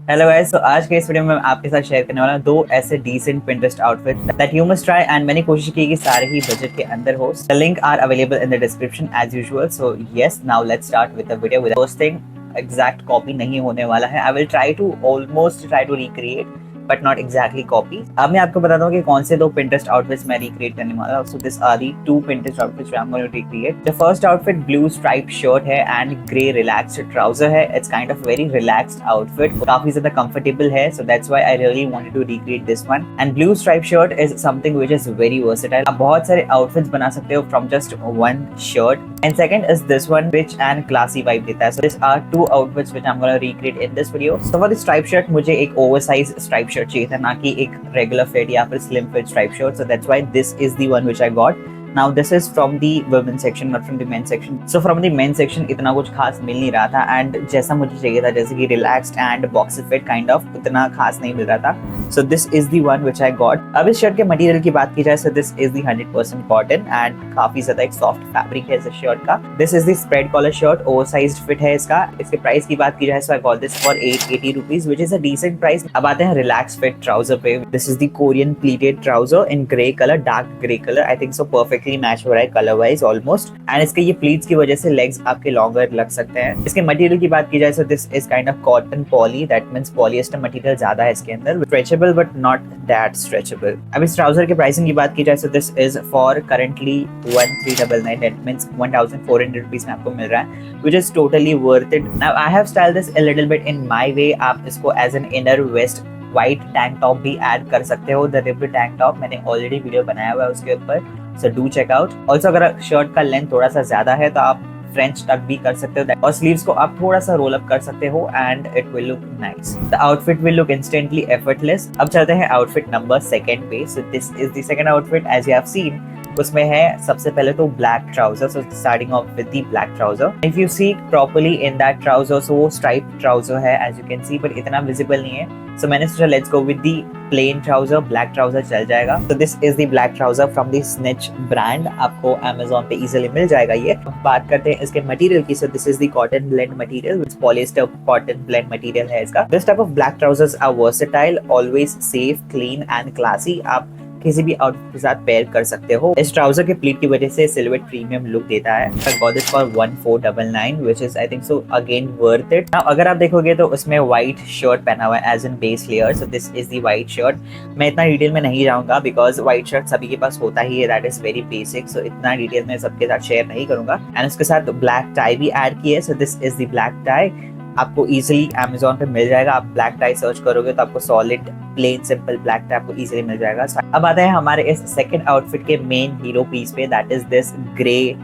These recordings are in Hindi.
हेलो गाइस, तो आज के इस वीडियो में मैं आपके साथ शेयर करने वाला हूँ दो ऐसे decent Pinterest outfit that you must try. And मैंने कोशिश की कि सारे ही बजट के अंदर हो। The link are available in the description as usual. So yes, now let's start with the video. With first thing, exact copy नहीं होने वाला है। I will try to almost try to recreate but not exactly copy. अब मैं आपको बताता हूँ कि कौन से दो पिंटरेस्ट आउटफिट्स मैं रिक्रिएट करने वाला हूँ। So this are the two Pinterest outfits I am going to recreate. The first outfit blue stripe shirt है एंड ग्रे रिलैक्स्ड ट्राउजर है। It's kind of very relaxed outfit, काफी ज्यादा कंफर्टेबल है। So that's why I really wanted to recreate this one. And blue stripe shirt is something which is very versatile. आप बहुत सारे आउटफिट्स बना सकते हो from just one shirt. And second is this one which and classy vibe देता है। So this are two outfits which I am gonna recreate in this video. So for the stripe shirt मुझे एक ओवरसाइज स्ट्राइप शर्ट चाहिए था, ना कि एक रेगुलर फिट या फिर slim fit stripe shirt. So that's why this is the one which I got. Now this is from the women section, not from the men section. So from the men section इतना कुछ खास मिल नहीं रहा था एंड जैसा मुझे चाहिए था, जैसे कि relaxed and boxy fit kind of, उतना खास नहीं मिल रहा था। So this is the one which I got. अब इस शर्ट के मटेरियल की बात की जाए, so this is the 100% cotton and काफी ज्यादा एक सॉफ्ट फैब्रिक है इस शर्ट का। This is the spread collar shirt, oversized fit है इसका। इसके प्राइस की बात की जाए, so I got this for 880 rupees, which is a decent price. अब आते हैं रिलैक्स फिट ट्राउजर पे। This is the Korean pleated trouser in grey color, dark grey color. I think so perfectly match हो रहा है कलर वाइज ऑलमोस्ट। एंड इसके ये प्लीट्स की वजह से लेग्स आपके लॉन्गर लग सकते हैं। इसके मटेरियल की बात की जाए, सो this is kind of cotton poly, that means polyester material ज्यादा है इसके अंदर, stretchable but not that stretchable. अब इस ट्राउजर के प्राइसिंग की बात की जाए, सो this is for currently 1399, that means 1400 rupees में आपको मिल रहा है, which is totally worth it. Now I have styled this a little bit in my way. आप इसको as an inner waste white tank top भी ऐड कर सकते हो। द रिब्ड टैंक टॉप मैंने ऑलरेडी वीडियो बनाया हुआ है उसके ऊपर, so do check out. Also अगर शर्ट का लेंथ थोड़ा सा ज्यादा है तो आप फ्रेंच टक भी कर सकते हो और स्लीव्स को आप थोड़ा सा रोल अप कर सकते हो and it will look nice. The outfit will look instantly effortless. अब चलते हैं आउटफिट नंबर सेकंड पे। So this is the second outfit as you have seen. उसमें है सबसे पहले तो black trouser. So starting off with the black trouser. If you see properly in that trouser, so वो स्ट्राइप ट्राउजर है as you can see, but इतना विजिबल नहीं है। सो मैंने सोचा let's go with the plain trouser, black trouser चल जाएगा। So this is the black trouser from the Snitch brand, आपको Amazon पे इजीली मिल जाएगा ये। बात करते हैं इसके मटेरियल की। So this is the cotton blend material, which polyester cotton blend material है इसका। This type of black trousers are versatile, always safe, clean and classy. आप किसी भी आउटफिट के साथ पेयर कर सकते हो। इस ट्राउजर के प्लीट की वजह से सिल्हूट प्रीमियम लुक देता है। I got this for 1499, which is I think so again worth it. Now अगर आप देखोगे तो उसमें व्हाइट शर्ट पहना हुआ है as an base layer. So this is the white shirt. मैं इतना डिटेल में नहीं जाऊंगा बिकॉज व्हाइट शर्ट सभी के पास होता ही है, दैट इज वेरी बेसिक। सो इतना डिटेल में सबके साथ शेयर नहीं करूंगा। एंड उसके साथ ब्लैक टाई भी ऐड की है। So this is the black tie, आपको इजीली Amazon पे मिल जाएगा। आप ब्लैक टाई सर्च करोगे तो आपको solid plain simple black tie आपको इजीली मिल जाएगा। अब आते हैं हमारे इस सेकंड आउटफिट के मेन हीरो पीस पे, that is this grey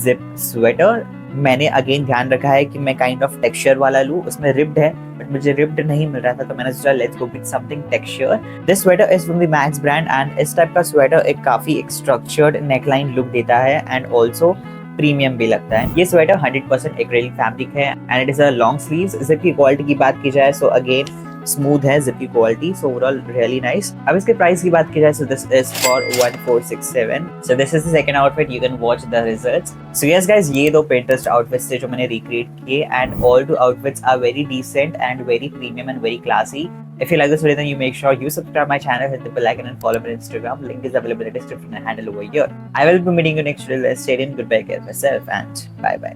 zip sweater. मैंने अगेन ध्यान रखा है कि मैं काइंड ऑफ टेक्सचर वाला लूं। उसमें रिब्ड है बट मुझे रिब्ड नहीं मिल रहा था, तो मैंने सोचा let's go with something texture. This sweater is from the max brand and इस टाइप का स्वेटर एक काफी एक स्ट्रक्चर्ड नेकलाइन लुक देता है एंड ऑल्सो प्रीमियम भी लगता है। ये स्वेटर 100% एक्रेलिक फैब्रिक है and it is a long sleeves. Zip की क्वालिटी की बात की जाए, सो अगेन स्मूथ है जिप की quality, so overall really nice. अब इसके प्राइस की बात की जाए, सो this is for 1467। So this is the second outfit, you can watch the results. So yes guys, ये दो पिंटरेस्ट आउटफिट्स थे जो मैंने रिक्रिएट किए and all to outfits are very decent and very premium and very classy. If you like this video, then you make sure you subscribe my channel, hit the bell icon and follow me on Instagram. Link is available in the description and handle over here. I will be meeting you next video. Stay tuned. Goodbye, care myself, and bye bye.